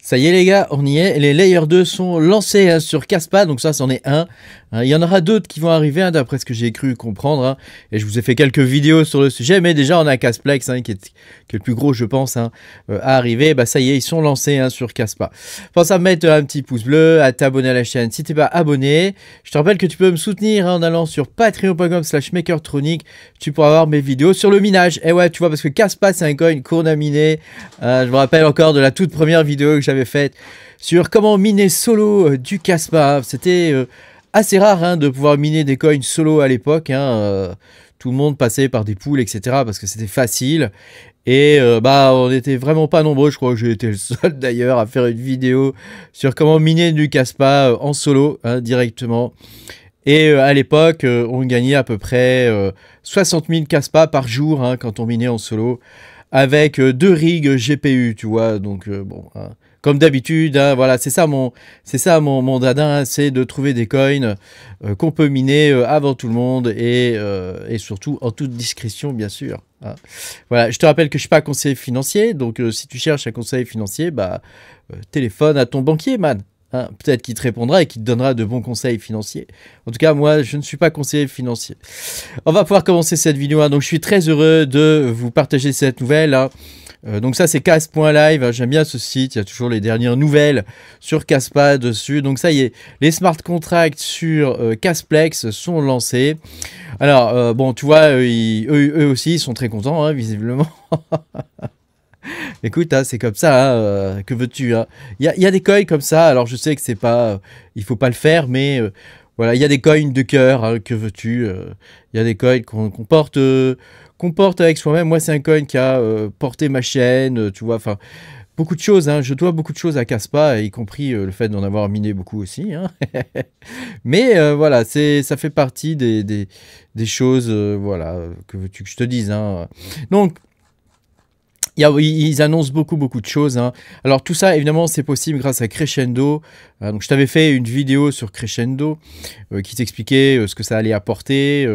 Ça y est les gars, on y est. Les Layer 2 sont lancés hein, sur Caspa, donc ça c'en est un. Il y en aura d'autres qui vont arriver, hein, d'après ce que j'ai cru comprendre. Hein. Et je vous ai fait quelques vidéos sur le sujet, mais déjà on a Casplex, hein, qui est le plus gros je pense, hein, à arriver. Bah ça y est, ils sont lancés hein, sur Caspa. Pense à mettre un petit pouce bleu, à t'abonner à la chaîne si t'es pas abonné. Je te rappelle que tu peux me soutenir hein, en allant sur patreon.com/makertronic. Tu pourras voir mes vidéos sur le minage. Et ouais, tu vois, parce que Caspa c'est un coin qu'on a miné. Je me rappelle encore de la toute première vidéo que j'avais faite sur comment miner solo du Caspa. C'était assez rare hein, de pouvoir miner des coins solo à l'époque. Hein, tout le monde passait par des pools, etc. parce que c'était facile. Et bah on n'était vraiment pas nombreux, je crois que j'ai été le seul d'ailleurs à faire une vidéo sur comment miner du Caspa en solo hein, directement. Et à l'époque, on gagnait à peu près 60 000 Caspa par jour hein, quand on minait en solo, avec 2 rigs GPU, tu vois. Donc bon, hein, comme d'habitude, hein, voilà, c'est ça mon dada, hein, c'est de trouver des coins qu'on peut miner avant tout le monde et surtout en toute discrétion, bien sûr. Hein. Voilà, je te rappelle que je suis pas conseiller financier, donc si tu cherches un conseil financier, bah téléphone à ton banquier, man. Hein, peut-être qu'il te répondra et qu'il te donnera de bons conseils financiers. En tout cas, moi, je ne suis pas conseiller financier. On va pouvoir commencer cette vidéo. Hein. Donc, je suis très heureux de vous partager cette nouvelle. Hein. Donc ça, c'est Cas.live. Hein. J'aime bien ce site. Il y a toujours les dernières nouvelles sur Caspa dessus. Donc ça y est, les smart contracts sur Casplex sont lancés. Alors, bon, tu vois, eux aussi, ils sont très contents, hein, visiblement. Écoute, hein, c'est comme ça, hein, que veux-tu hein. Il y a des coins comme ça, alors je sais que c'est pas, il faut pas le faire, mais voilà, il y a des coins de cœur, hein, que veux-tu il y a des coins qu'on porte avec soi-même. Moi, c'est un coin qui a porté ma chaîne, tu vois, enfin, beaucoup de choses, hein, je dois beaucoup de choses à Caspa, y compris le fait d'en avoir miné beaucoup aussi. Hein. Mais voilà, ça fait partie des choses, voilà, que veux-tu que je te dise. Hein. Donc, ils annoncent beaucoup de choses. Hein. Alors tout ça, évidemment, c'est possible grâce à Crescendo. Donc je t'avais fait une vidéo sur Crescendo qui t'expliquait ce que ça allait apporter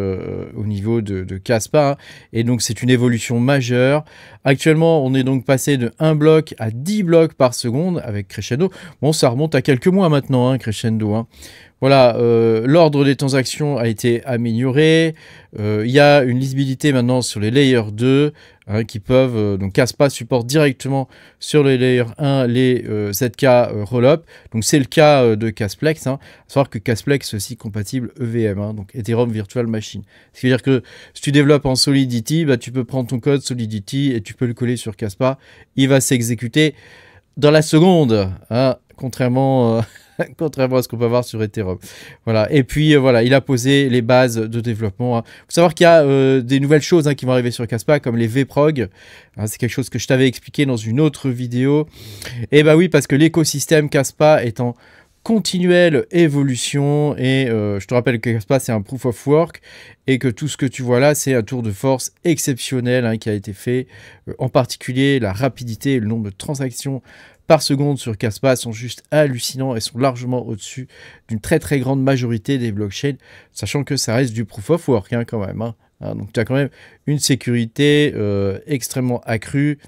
au niveau de Caspa. Hein. Et donc c'est une évolution majeure. Actuellement, on est donc passé de 1 bloc à 10 blocs par seconde avec Crescendo. Bon, ça remonte à quelques mois maintenant, hein, Crescendo. Hein. Voilà, l'ordre des transactions a été amélioré. Il y a une lisibilité maintenant sur les layers 2 hein, qui peuvent... donc Caspa supporte directement sur les layers 1 les ZK rollup. Donc c'est le cas de Casplex. Hein. Il faut savoir que Casplex est aussi compatible EVM, hein, donc Ethereum Virtual Machine. Ce qui veut dire que si tu développes en Solidity, bah, tu peux prendre ton code Solidity et tu peux le coller sur Caspa. Il va s'exécuter dans la seconde, hein, contrairement... contrairement à ce qu'on peut voir sur Ethereum. Voilà. Et puis, voilà, il a posé les bases de développement. Hein. Faut savoir qu'il y a des nouvelles choses hein, qui vont arriver sur Caspa, comme les VProg. Hein, c'est quelque chose que je t'avais expliqué dans une autre vidéo. Et bah oui, parce que l'écosystème Caspa est en continuelle évolution. Et je te rappelle que Caspa, c'est un proof of work. Et que tout ce que tu vois là, c'est un tour de force exceptionnel hein, qui a été fait. En particulier, la rapidité et le nombre de transactions par seconde sur Caspa sont juste hallucinants et sont largement au-dessus d'une très grande majorité des blockchains, sachant que ça reste du proof of work hein, quand même. Hein. Donc tu as quand même une sécurité extrêmement accrue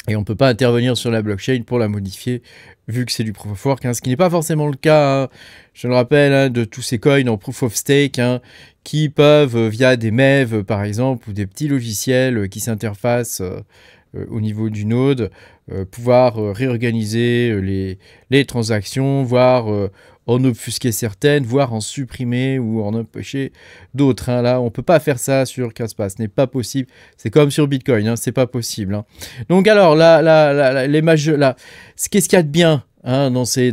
et on ne peut pas intervenir sur la blockchain pour la modifier vu que c'est du proof of work, hein, ce qui n'est pas forcément le cas, hein, je le rappelle, hein, de tous ces coins en proof of stake hein, qui peuvent, via des MEV par exemple, ou des petits logiciels qui s'interfacent au niveau du node, pouvoir réorganiser les transactions, voire en obfusquer certaines, voire en supprimer ou en empêcher d'autres. Hein. Là, on ne peut pas faire ça sur Caspa, ce n'est pas possible. C'est comme sur Bitcoin, hein, c'est pas possible. Hein. Donc alors, qu'est-ce qu'il y a de bien hein, dans ces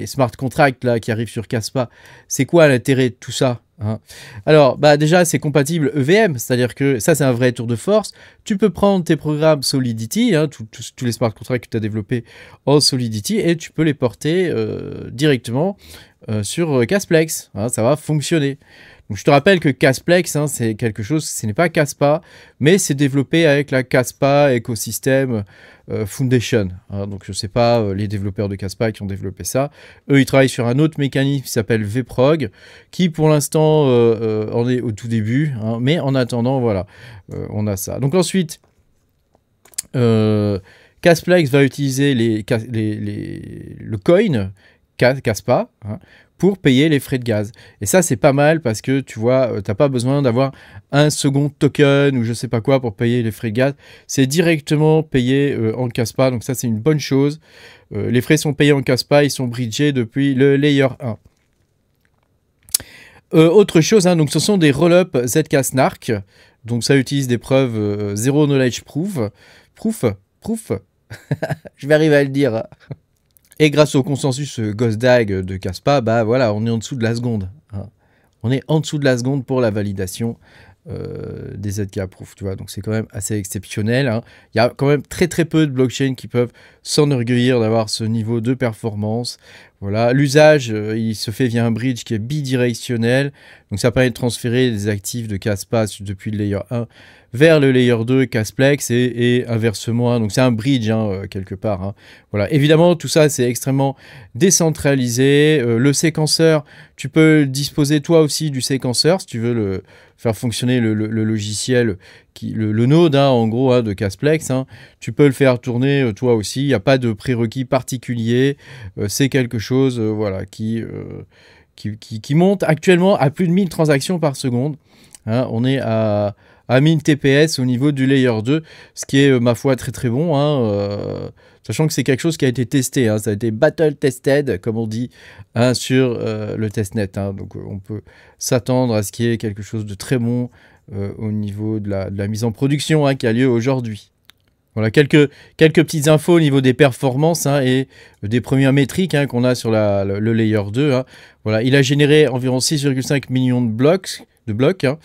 smart contracts là, qui arrivent sur Caspa? C'est quoi l'intérêt de tout ça? Hein. Alors, bah déjà, c'est compatible EVM, c'est-à-dire que ça, c'est un vrai tour de force. Tu peux prendre tes programmes Solidity, hein, tous les smart contracts que tu as développés en Solidity, et tu peux les porter directement sur Casplex. Hein, ça va fonctionner. Donc, je te rappelle que Casplex, hein, c'est quelque chose, ce n'est pas Caspa, mais c'est développé avec la Caspa Ecosystem Foundation. Hein, donc, je ne sais pas les développeurs de Caspa qui ont développé ça. Eux, ils travaillent sur un autre mécanisme qui s'appelle VProg, qui pour l'instant en est au tout début. Hein, mais en attendant, voilà, on a ça. Donc ensuite, Casplex va utiliser le coin Caspa, hein, pour payer les frais de gaz. Et ça, c'est pas mal parce que tu vois, t'as pas besoin d'avoir un second token ou je sais pas quoi pour payer les frais de gaz. C'est directement payé en Caspa, donc ça, c'est une bonne chose. Les frais sont payés en Caspa, ils sont bridgés depuis le layer 1. Autre chose, hein, donc ce sont des roll-up ZK Snark. Donc ça utilise des preuves Zero Knowledge Proof. Je vais arriver à le dire. Et grâce au consensus GhostDAG de Caspa, bah voilà, on est en dessous de la seconde. Hein. On est en dessous de la seconde pour la validation des ZK Proof, tu vois. Donc c'est quand même assez exceptionnel. Hein. Il y a quand même très peu de blockchains qui peuvent s'enorgueillir d'avoir ce niveau de performance. Voilà, l'usage, il se fait via un bridge qui est bidirectionnel. Donc ça permet de transférer des actifs de Caspa depuis le layer 1 vers le layer 2 Casplex et inversement. Hein. Donc c'est un bridge quelque part. Hein. Voilà. Évidemment, tout ça, c'est extrêmement décentralisé. Le séquenceur, tu peux disposer toi aussi du séquenceur si tu veux faire fonctionner le logiciel, le node en gros de Casplex. Hein. Tu peux le faire tourner toi aussi. Il n'y a pas de prérequis particulier. C'est quelque chose voilà, qui monte actuellement à plus de 1000 transactions par seconde. Hein. On est à 1000 TPS au niveau du layer 2, ce qui est, ma foi, très bon, hein, sachant que c'est quelque chose qui a été testé, hein, ça a été battle tested, comme on dit, hein, sur le testnet. Hein, donc on peut s'attendre à ce qu'il y ait quelque chose de très bon au niveau de la mise en production, hein, qui a lieu aujourd'hui. Voilà, quelques petites infos au niveau des performances, hein, et des premières métriques, hein, qu'on a sur le layer 2. Hein. Voilà, il a généré environ 6,5 millions de blocs. Hein.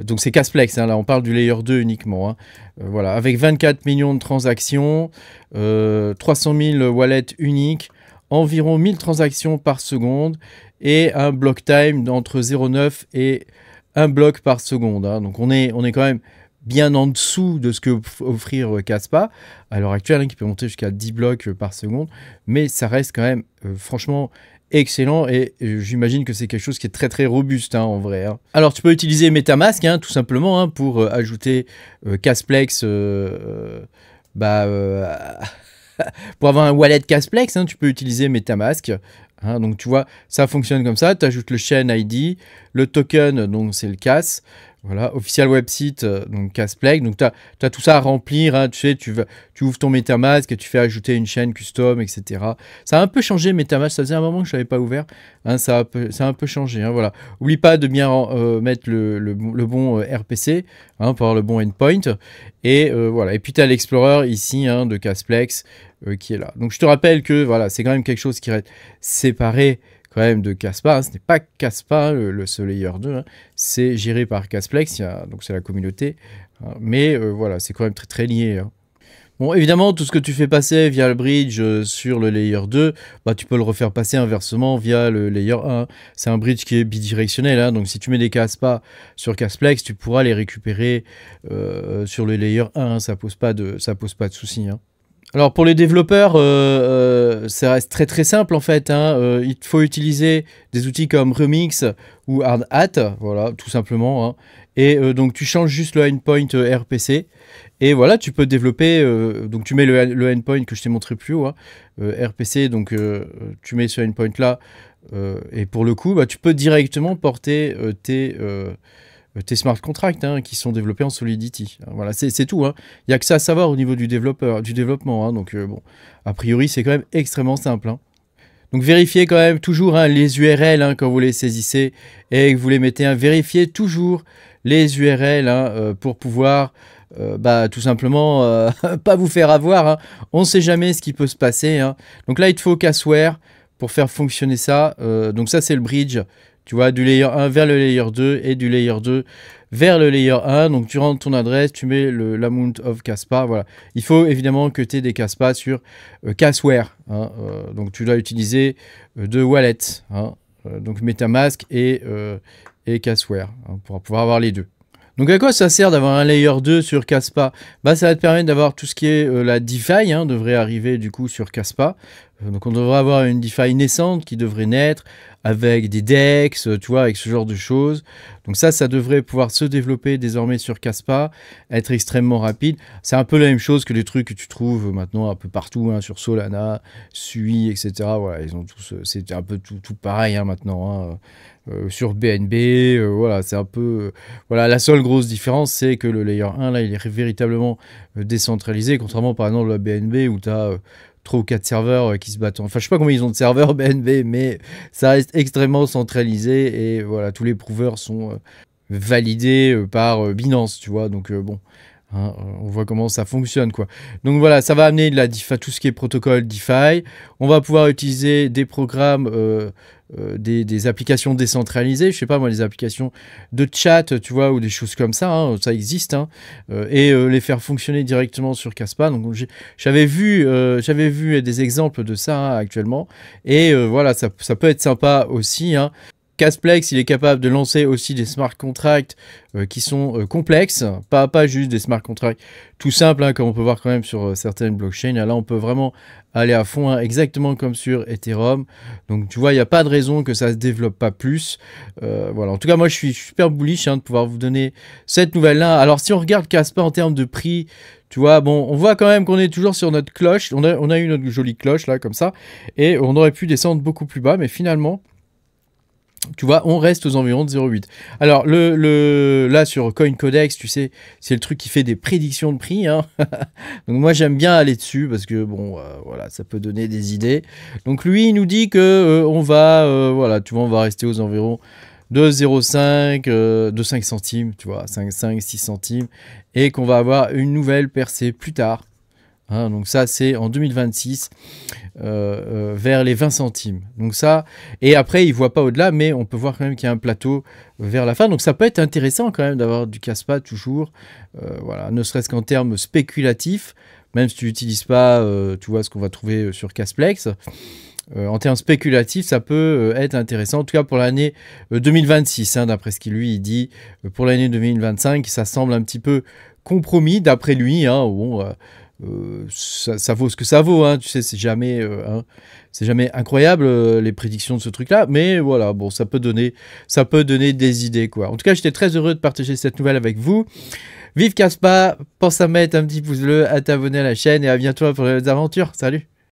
Donc c'est Casplex, hein, là on parle du layer 2 uniquement. Hein. Voilà, avec 24 millions de transactions, 300 000 wallets uniques, environ 1000 transactions par seconde et un block time d'entre 0,9 et 1 bloc par seconde. Hein. Donc on est quand même bien en dessous de ce que offrir Caspa à l'heure actuelle, hein, qui peut monter jusqu'à 10 blocs par seconde, mais ça reste quand même franchement excellent, et j'imagine que c'est quelque chose qui est très robuste, hein, en vrai. Hein. Alors tu peux utiliser MetaMask, hein, tout simplement, hein, pour ajouter Casplex, pour avoir un wallet Casplex, hein, tu peux utiliser MetaMask. Hein, donc tu vois, ça fonctionne comme ça, tu ajoutes le chain ID, le token, donc c'est le CAS. Voilà, official website, donc Casplex. Donc, tu as tout ça à remplir. Hein, tu sais, tu ouvres ton MetaMask et tu fais ajouter une chaîne custom, etc. Ça a un peu changé, MetaMask. Ça faisait un moment que je ne l'avais pas ouvert. Hein, ça a un peu changé. Hein, voilà. Oublie pas de bien mettre le bon RPC, hein, pour avoir le bon endpoint. Et voilà. Et puis, tu as l'Explorer ici, hein, de Casplex qui est là. Donc, je te rappelle que voilà, c'est quand même quelque chose qui reste séparé quand même de Caspa, hein. Ce n'est pas Caspa, ce layer 2, hein. C'est géré par Casplex, donc c'est la communauté, hein. Mais voilà, c'est quand même très lié. Hein. Bon, évidemment, tout ce que tu fais passer via le bridge sur le layer 2, bah, tu peux le refaire passer inversement via le layer 1. C'est un bridge qui est bidirectionnel, hein, donc si tu mets des Caspa sur Casplex, tu pourras les récupérer sur le layer 1, hein, ça pose pas de souci. Hein. Alors pour les développeurs, ça reste très simple en fait. Hein. Il faut utiliser des outils comme Remix ou Hardhat, voilà, tout simplement. Hein. Et donc tu changes juste le endpoint RPC. Et voilà, tu peux développer, donc tu mets le endpoint que je t'ai montré plus haut, hein, RPC, donc tu mets ce endpoint là, et pour le coup, bah, tu peux directement porter tes smart contracts, hein, qui sont développés en Solidity. Voilà, c'est tout. Hein. Il n'y a que ça à savoir au niveau du développement. Hein. Donc, bon, a priori, c'est quand même extrêmement simple. Hein. Donc, vérifiez quand même toujours, hein, les URL, hein, quand vous les saisissez et que vous les mettez. Hein, vérifiez toujours les URL, hein, pour pouvoir tout simplement pas vous faire avoir. Hein. On ne sait jamais ce qui peut se passer. Hein. Donc là, il te faut Casware pour faire fonctionner ça. Donc ça, c'est le bridge. Tu vois, du layer 1 vers le layer 2 et du layer 2 vers le layer 1. Donc, tu rentres ton adresse, tu mets l'amount of Caspa. Voilà. Il faut évidemment que tu aies des Caspa sur Casware. Hein, donc, tu dois utiliser deux wallets. Hein, donc, MetaMask et Casware, hein, pour pouvoir avoir les deux. Donc à quoi ça sert d'avoir un layer 2 sur Caspa? Bah, ça va te permettre d'avoir tout ce qui est la DeFi, hein, devrait arriver du coup sur Caspa. Donc on devrait avoir une DeFi naissante qui devrait naître avec des DEX, tu vois, avec ce genre de choses. Donc ça devrait pouvoir se développer désormais sur Kaspa, être extrêmement rapide. C'est un peu la même chose que les trucs que tu trouves maintenant un peu partout, hein, sur Solana, Sui, etc. Voilà, ils ont tous, c'est un peu tout pareil, hein, maintenant, hein. Sur BNB, voilà, c'est un peu... voilà, la seule grosse différence, c'est que le Layer 1, là, il est véritablement décentralisé, contrairement par exemple à BNB, où tu as 3 ou 4 serveurs qui se battent. Enfin, je sais pas combien ils ont de serveurs BNB, mais ça reste extrêmement centralisé, et voilà, tous les prouveurs sont validés par Binance, tu vois, donc bon... hein, on voit comment ça fonctionne, quoi. Donc voilà, ça va amener de la DeFi, tout ce qui est protocole DeFi. On va pouvoir utiliser des programmes, des applications décentralisées. Je sais pas moi, des applications de chat, tu vois, ou des choses comme ça. Hein, ça existe, hein, et les faire fonctionner directement sur Kaspa. Donc j'avais vu des exemples de ça, hein, actuellement. Et voilà, ça peut être sympa aussi, hein. Casplex, il est capable de lancer aussi des smart contracts qui sont complexes, pas juste des smart contracts tout simples, hein, comme on peut voir quand même sur certaines blockchains. Là, on peut vraiment aller à fond, hein, exactement comme sur Ethereum. Donc, tu vois, il n'y a pas de raison que ça se développe pas plus. Voilà. En tout cas, moi, je suis super bullish, hein, de pouvoir vous donner cette nouvelle-là. Alors, si on regarde Kaspa en termes de prix, tu vois, bon, on voit quand même qu'on est toujours sur notre cloche. On a eu notre jolie cloche, là, comme ça. Et on aurait pu descendre beaucoup plus bas, mais finalement... tu vois, on reste aux environs de 0,8. Alors, là, sur CoinCodex, tu sais, c'est le truc qui fait des prédictions de prix, hein. Donc, moi, j'aime bien aller dessus parce que, bon, voilà, ça peut donner des idées. Donc, lui, il nous dit que on va, voilà, tu vois, on va rester aux environs de 0,5, de 5 centimes, tu vois, 5, 6 centimes, et qu'on va avoir une nouvelle percée plus tard. Hein, donc ça, c'est en 2026, vers les 20 centimes. Donc ça, et après, il ne voit pas au-delà, mais on peut voir quand même qu'il y a un plateau vers la fin. Donc ça peut être intéressant quand même d'avoir du Kaspa toujours, voilà, ne serait-ce qu'en termes spéculatifs, même si tu n'utilises pas, tu vois, ce qu'on va trouver sur Casplex. En termes spéculatifs, ça peut être intéressant, en tout cas pour l'année 2026, hein, d'après ce qu'il lui dit. Pour l'année 2025, ça semble un petit peu compromis, d'après lui, hein, bon... ça vaut ce que ça vaut, hein, tu sais, c'est jamais incroyable, les prédictions de ce truc-là, mais voilà, bon, ça peut donner des idées, quoi. En tout cas, j'étais très heureux de partager cette nouvelle avec vous. Vive Kaspa, pense à mettre un petit pouce bleu, à t'abonner à la chaîne, et à bientôt pour les aventures. Salut!